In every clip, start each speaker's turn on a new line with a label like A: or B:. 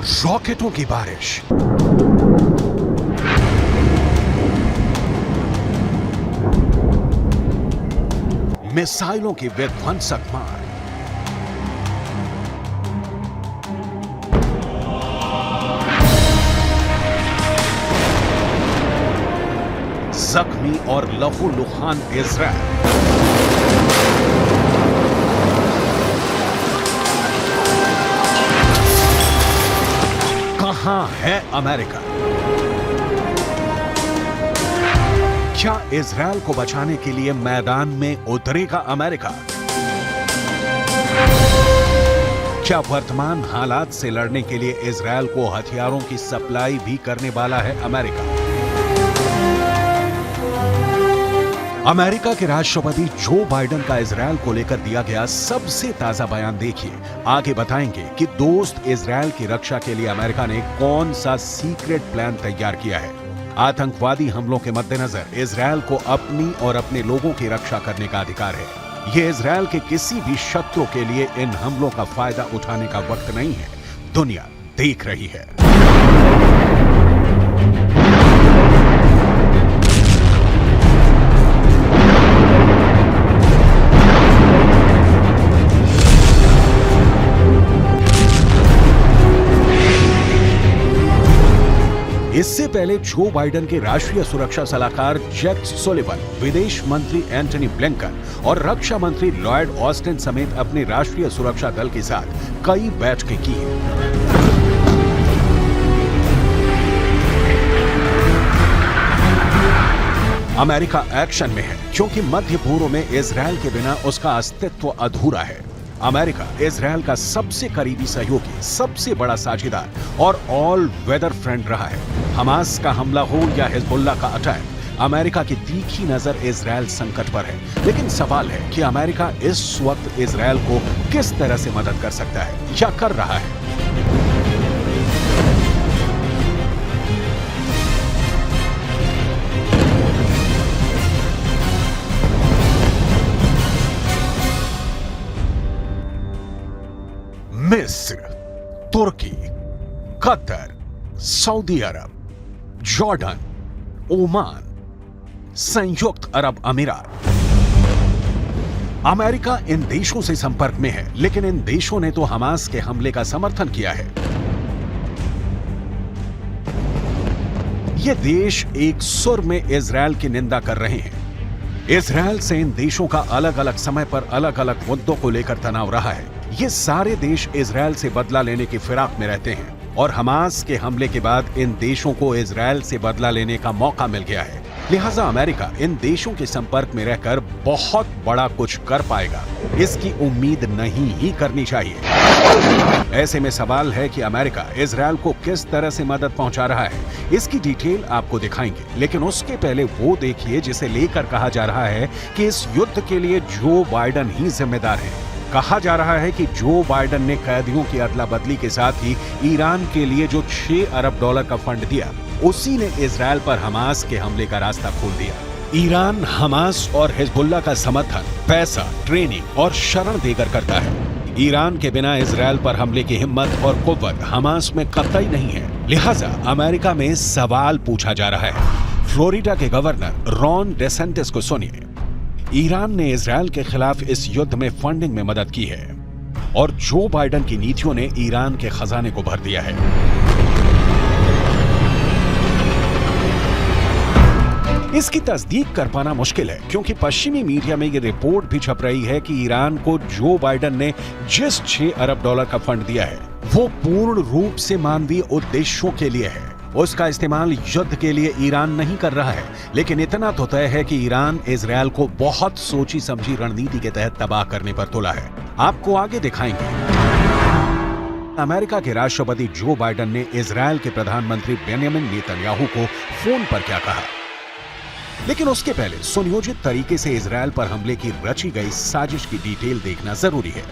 A: रॉकेटों की बारिश, मिसाइलों की विध्वंसक मार, जख्मी और लहूलुहान इजराइल, कहां है अमेरिका? क्या इजराइल को बचाने के लिए मैदान में उतरेगा अमेरिका? क्या वर्तमान हालात से लड़ने के लिए इजराइल को हथियारों की सप्लाई भी करने वाला है अमेरिका? अमेरिका के राष्ट्रपति जो बाइडेन का इजराइल को लेकर दिया गया सबसे ताजा बयान देखिए। आगे बताएंगे कि दोस्त इजराइल की रक्षा के लिए अमेरिका ने कौन सा सीक्रेट प्लान तैयार किया है। आतंकवादी हमलों के मद्देनजर इजराइल को अपनी और अपने लोगों की रक्षा करने का अधिकार है। यह इजराइल के किसी भी शत्रु के लिए इन हमलों का फायदा उठाने का वक्त नहीं है। दुनिया देख रही है। इससे पहले जो बाइडेन के राष्ट्रीय सुरक्षा सलाहकार जैक सुलिवन, विदेश मंत्री एंटनी ब्लिंकन और रक्षा मंत्री लॉयड ऑस्टिन समेत अपने राष्ट्रीय सुरक्षा दल के साथ कई बैठकें की। अमेरिका एक्शन में है क्योंकि मध्य पूर्व में इजराइल के बिना उसका अस्तित्व अधूरा है। अमेरिका इजराइल का सबसे करीबी सहयोगी, सबसे बड़ा साझेदार और ऑल वेदर फ्रेंड रहा है। हमास का हमला हो या हिजबुल्लाह का अटैक, अमेरिका की तीखी नजर इजराइल संकट पर है। लेकिन सवाल है कि अमेरिका इस वक्त इजराइल को किस तरह से मदद कर सकता है या कर रहा है। मिस्र, तुर्की, कतर, सऊदी अरब, जॉर्डन, ओमान, संयुक्त अरब अमीरात। अमेरिका इन देशों से संपर्क में है, लेकिन इन देशों ने तो हमास के हमले का समर्थन किया है। ये देश एक सुर में इजराइल की निंदा कर रहे हैं। इजराइल से इन देशों का अलग अलग समय पर अलग अलग मुद्दों को लेकर तनाव रहा है। ये सारे देश इजराइल से बदला लेने की फिराक में रहते हैं और हमास के हमले के बाद इन देशों को इजराइल से बदला लेने का मौका मिल गया है। लिहाजा अमेरिका इन देशों के संपर्क में रहकर बहुत बड़ा कुछ कर पाएगा, इसकी उम्मीद नहीं ही करनी चाहिए। ऐसे में सवाल है कि अमेरिका इजराइल को किस तरह से मदद पहुंचा रहा है। इसकी डिटेल आपको दिखाएंगे, लेकिन उसके पहले वो देखिए जिसे लेकर कहा जा रहा है कि इस युद्ध के लिए जो बाइडेन ही जिम्मेदार है। कहा जा रहा है कि जो बाइडेन ने कैदियों की अदला बदली के साथ ही ईरान के लिए जो $6 अरब का फंड दिया, उसी ने इजराइल पर हमास के हमले का रास्ता खोल दिया। ईरान हमास और हिजबुल्लाह का समर्थन, पैसा, ट्रेनिंग और शरण देकर करता है। ईरान के बिना इजराइल पर हमले की हिम्मत और कुव्वत हमास में कतई नहीं है। लिहाजा अमेरिका में सवाल पूछा जा रहा है। फ्लोरिडा के गवर्नर रॉन डेसेंटिस को सुनिए। ईरान ने इजराइल के खिलाफ इस युद्ध में फंडिंग में मदद की है और जो बाइडेन की नीतियों ने ईरान के खजाने को भर दिया है। इसकी तस्दीक कर पाना मुश्किल है क्योंकि पश्चिमी मीडिया में यह रिपोर्ट भी छप रही है कि ईरान को जो बाइडेन ने जिस $6 अरब का फंड दिया है वो पूर्ण रूप से मानवीय उद्देश्यों के लिए है। उसका इस्तेमाल युद्ध के लिए ईरान नहीं कर रहा है। लेकिन इतना तो तय है कि ईरान इजराइल को बहुत सोची समझी रणनीति के तहत तबाह करने पर तुला है। आपको आगे दिखाएंगे। अमेरिका के राष्ट्रपति जो बाइडेन ने इजराइल के प्रधानमंत्री बेंजामिन नेतन्याहू को फोन पर क्या कहा। लेकिन उसके पहले सुनियोजित तरीके से इजराइल पर हमले की रची गई साजिश की डिटेल देखना जरूरी है,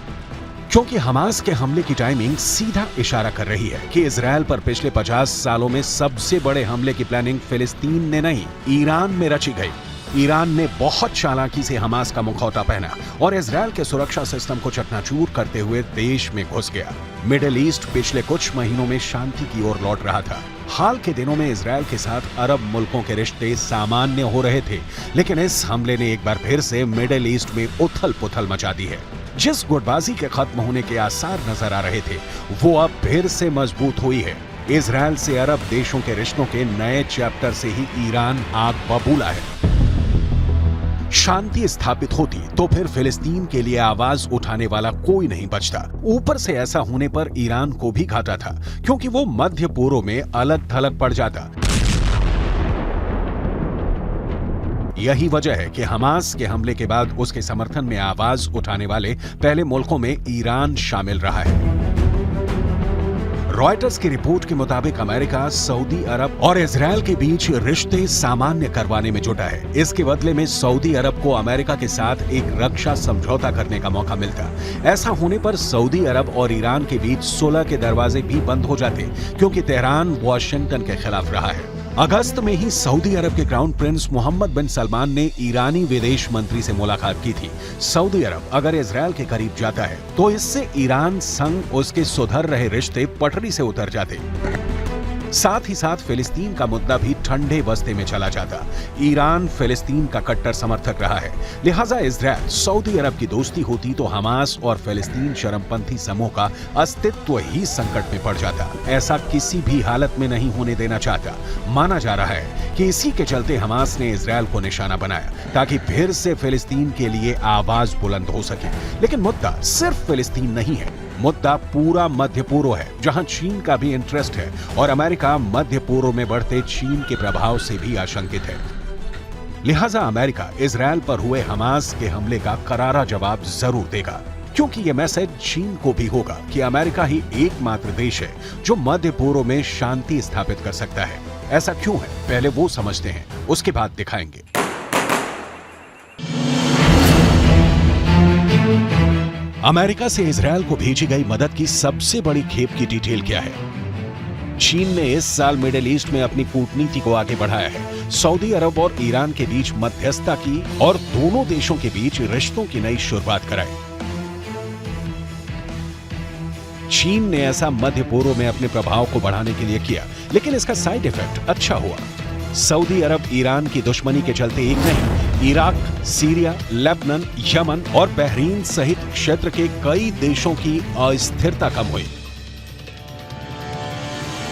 A: क्योंकि हमास के हमले की टाइमिंग सीधा इशारा कर रही है कि इजराइल पर पिछले 50 सालों में सबसे बड़े हमले की प्लानिंग फिलिस्तीन ने नहीं, ईरान में रची गई। ईरान ने बहुत चालाकी से हमास का मुखौटा पहना और इजरायल के सुरक्षा सिस्टम को चकनाचूर करते हुए देश में घुस गया। मिडिल ईस्ट पिछले कुछ महीनों में शांति की ओर लौट रहा था। हाल के दिनों में इजरायल के साथ अरब मुल्कों के रिश्ते सामान्य हो रहे थे, लेकिन इस हमले ने एक बार फिर से मिडिल ईस्ट में उथल पुथल मचा दी है। जिस गुटबाजी के खत्म होने के आसार नजर आ रहे थे, वो अब फिर से मजबूत हुई है। इजरायल से अरब देशों के रिश्तों के नए चैप्टर से ही ईरान आग बबूला है। शांति स्थापित होती तो फिर फिलिस्तीन के लिए आवाज उठाने वाला कोई नहीं बचता। ऊपर से ऐसा होने पर ईरान को भी घाटा था, क्योंकि वो मध्य पूर्व में अलग थलग पड़ जाता। यही वजह है कि हमास के हमले के बाद उसके समर्थन में आवाज उठाने वाले पहले मुल्कों में ईरान शामिल रहा है। रॉयटर्स की रिपोर्ट के मुताबिक अमेरिका, सऊदी अरब और इजरायल के बीच रिश्ते सामान्य करवाने में जुटा है। इसके बदले में सऊदी अरब को अमेरिका के साथ एक रक्षा समझौता करने का मौका मिलता। ऐसा होने पर सऊदी अरब और ईरान के बीच सुलह के दरवाजे भी बंद हो जाते, क्योंकि तेहरान वॉशिंगटन के खिलाफ रहा है। अगस्त में ही सऊदी अरब के क्राउन प्रिंस मोहम्मद बिन सलमान ने ईरानी विदेश मंत्री से मुलाकात की थी। सऊदी अरब अगर इजरायल के करीब जाता है तो इससे ईरान संग उसके सुधर रहे रिश्ते पटरी से उतर जाते। साथ ही साथ फिलिस्तीन का मुद्दा भी ठंडे बस्ते में चला जाता। ईरान फिलिस्तीन का कट्टर समर्थक रहा है, लिहाजा इजरायल सऊदी अरब की दोस्ती होती तो हमास और फिलिस्तीन चरमपंथी समूह का अस्तित्व ही संकट में पड़ जाता। ऐसा किसी भी हालत में नहीं होने देना चाहता। माना जा रहा है कि इसी के चलते हमास ने इजरायल को निशाना बनाया, ताकि फिर से फिलिस्तीन के लिए आवाज बुलंद हो सके। लेकिन मुद्दा सिर्फ फिलिस्तीन नहीं है, मुद्दा पूरा मध्य पूर्व है, जहां चीन का भी इंटरेस्ट है और अमेरिका मध्य पूर्व में बढ़ते चीन के प्रभाव से भी आशंकित है। लिहाजा अमेरिका इजरायल पर हुए हमास के हमले का करारा जवाब जरूर देगा, क्योंकि यह मैसेज चीन को भी होगा कि अमेरिका ही एकमात्र देश है जो मध्य पूर्व में शांति स्थापित कर सकता है। ऐसा क्यों है, पहले वो समझते हैं, उसके बाद दिखाएंगे। अमेरिका से इजरायल को भेजी गई मदद की सबसे बड़ी खेप की डिटेल क्या है? चीन ने इस साल मिडिल ईस्ट में अपनी कूटनीति को आगे बढ़ाया है। सऊदी अरब और ईरान के बीच मध्यस्थता की और दोनों देशों के बीच रिश्तों की नई शुरुआत कराई। चीन ने ऐसा मध्य पूर्व में अपने प्रभाव को बढ़ाने के लिए किया, लेकिन इसका साइड इफेक्ट अच्छा हुआ। सऊदी अरब ईरान की दुश्मनी के चलते एक नहीं, इराक, सीरिया, लेबनान, यमन और बहरीन सहित क्षेत्र के कई देशों की अस्थिरता कम हुई।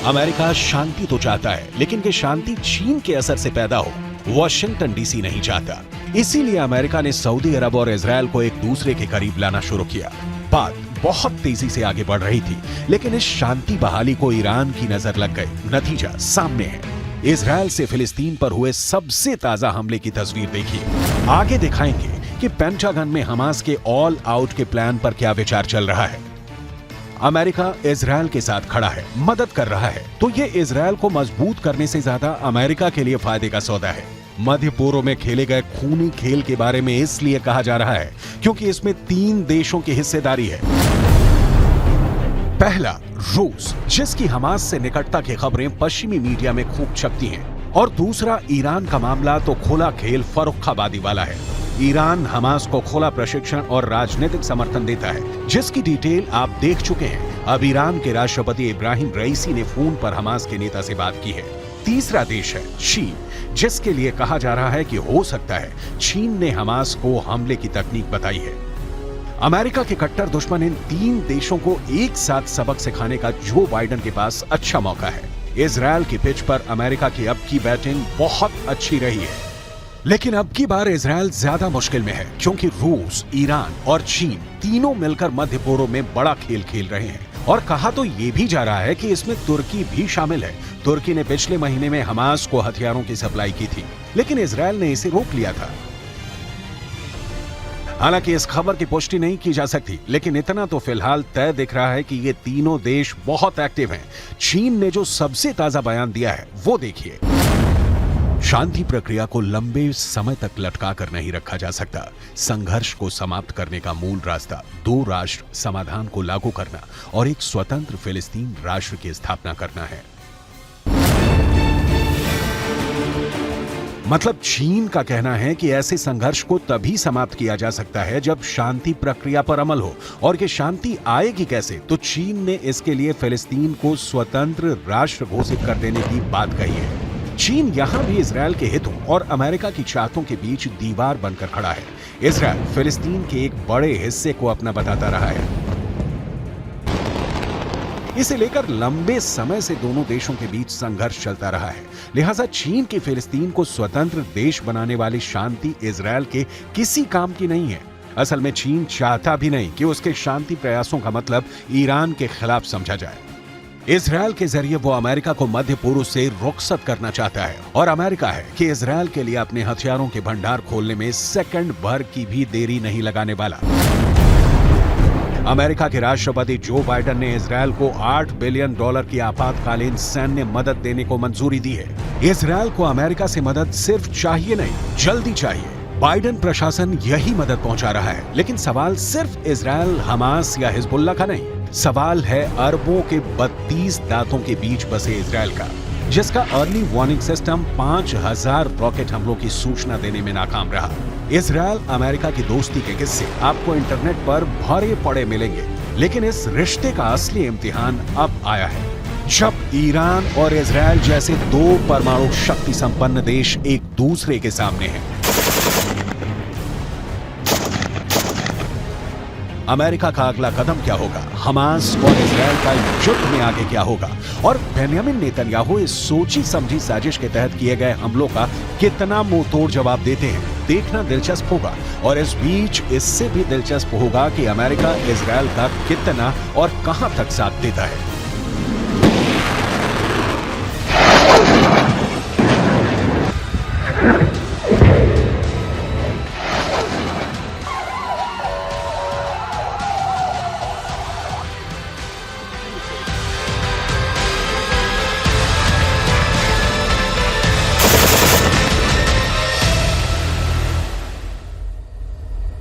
A: अमेरिका शांति तो चाहता है, लेकिन ये शांति चीन के असर से पैदा हो, वॉशिंगटन डीसी नहीं चाहता। इसीलिए अमेरिका ने सऊदी अरब और इजरायल को एक दूसरे के करीब लाना शुरू किया। बात बहुत तेजी से आगे बढ़ रही थी, लेकिन इस शांति बहाली को ईरान की नजर लग गई। नतीजा सामने है। इजरायल से फिलिस्तीन पर हुए सबसे ताजा हमले की तस्वीर देखिए। आगे दिखाएंगे कि पेंटागन में हमास के ऑल आउट के प्लान पर क्या विचार चल रहा है। अमेरिका इजरायल के साथ खड़ा है, मदद कर रहा है, तो ये इजरायल को मजबूत करने से ज्यादा अमेरिका के लिए फायदे का सौदा है। मध्य पूर्व में खेले गए खूनी खेल के बारे में इसलिए कहा जा रहा है क्योंकि इसमें 3 देशों की हिस्सेदारी है। पहला, रूस, जिसकी हमास से निकटता की खबरें पश्चिमी मीडिया में खूब छपती हैं, और दूसरा ईरान का मामला तो खुला खेल फर्रुखाबादी वाला है। ईरान हमास को खुला प्रशिक्षण और राजनीतिक समर्थन देता है, जिसकी डिटेल आप देख चुके हैं। अब ईरान के राष्ट्रपति इब्राहिम रईसी ने फोन पर हमास के नेता से बात की है। तीसरा देश है चीन, जिसके लिए कहा जा रहा है कि हो सकता है चीन ने हमास को हमले की तकनीक बताई है। अमेरिका के कट्टर दुश्मन इन 3 देशों को एक साथ सबक सिखाने का जो बाइडेन के पास अच्छा मौका है। इजरायल की पिच पर अमेरिका की अब की बैटिंग बहुत अच्छी रही है, लेकिन अब की बार इजरायल ज्यादा मुश्किल में है, क्योंकि रूस, ईरान और चीन तीनों मिलकर मध्य पूर्व में बड़ा खेल खेल रहे हैं। और कहा तो ये भी जा रहा है कि इसमें तुर्की भी शामिल है। तुर्की ने पिछले महीने में हमास को हथियारों की सप्लाई की थी, लेकिन इजरायल ने इसे रोक लिया था। हालांकि इस खबर की पुष्टि नहीं की जा सकती, लेकिन इतना तो फिलहाल तय दिख रहा है कि ये तीनों देश बहुत एक्टिव हैं। चीन ने जो सबसे ताजा बयान दिया है वो देखिए। शांति प्रक्रिया को लंबे समय तक लटका कर नहीं रखा जा सकता। संघर्ष को समाप्त करने का मूल रास्ता 2 राष्ट्र समाधान को लागू करना और एक स्वतंत्र फिलिस्तीन राष्ट्र की स्थापना करना है। मतलब चीन का कहना है कि ऐसे संघर्ष को तभी समाप्त किया जा सकता है जब शांति प्रक्रिया पर अमल हो, और ये शांति आएगी कैसे? तो चीन ने इसके लिए फिलिस्तीन को स्वतंत्र राष्ट्र घोषित कर देने की बात कही है। चीन यहां भी इजरायल के हितों और अमेरिका की चाहतों के बीच दीवार बनकर खड़ा है। इजरायल फिलिस्तीन के एक बड़े हिस्से को अपना बताता रहा है। इसे लेकर लंबे समय से दोनों देशों के बीच संघर्ष चलता रहा है। लिहाजा चीन की फिलिस्तीन को स्वतंत्र देश बनाने वाली शांति इजरायल के किसी काम की नहीं है। असल में चीन चाहता भी नहीं कि उसके शांति प्रयासों का मतलब ईरान के खिलाफ समझा जाए। इजरायल के जरिए वो अमेरिका को मध्य पूर्व से रुखसत करना चाहता है, और अमेरिका है कि इजरायल के लिए अपने हथियारों के भंडार खोलने में सेकंड भर की भी देरी नहीं लगाने वाला। अमेरिका के राष्ट्रपति जो बाइडेन ने इजरायल को $8 बिलियन की आपातकालीन सैन्य मदद देने को मंजूरी दी है। इजरायल को अमेरिका से मदद सिर्फ चाहिए नहीं, जल्दी चाहिए। बाइडेन प्रशासन यही मदद पहुंचा रहा है, लेकिन सवाल सिर्फ इजरायल, हमास या हिजबुल्लाह का नहीं। सवाल है अरबों के 32 दांतों के बीच बसे इजरायल का, जिसका अर्ली वार्निंग सिस्टम 5000 रॉकेट हमलों की सूचना देने में नाकाम रहा। इजरायल अमेरिका की दोस्ती के किस्से आपको इंटरनेट पर भरे पड़े मिलेंगे, लेकिन इस रिश्ते का असली इम्तिहान अब आया है, जब ईरान और इजरायल जैसे दो परमाणु शक्ति संपन्न देश एक दूसरे के सामने हैं। अमेरिका का अगला कदम क्या होगा? हमास और इजरायल का युद्ध में आगे क्या होगा? और बेंयामिन नेतन्याहू इस सोची समझी साजिश के तहत किए गए हमलों का कितना मुंहतोड़ जवाब देते हैं, देखना दिलचस्प होगा। और इस बीच इससे भी दिलचस्प होगा कि अमेरिका इजरायल का कितना और कहां तक साथ देता है।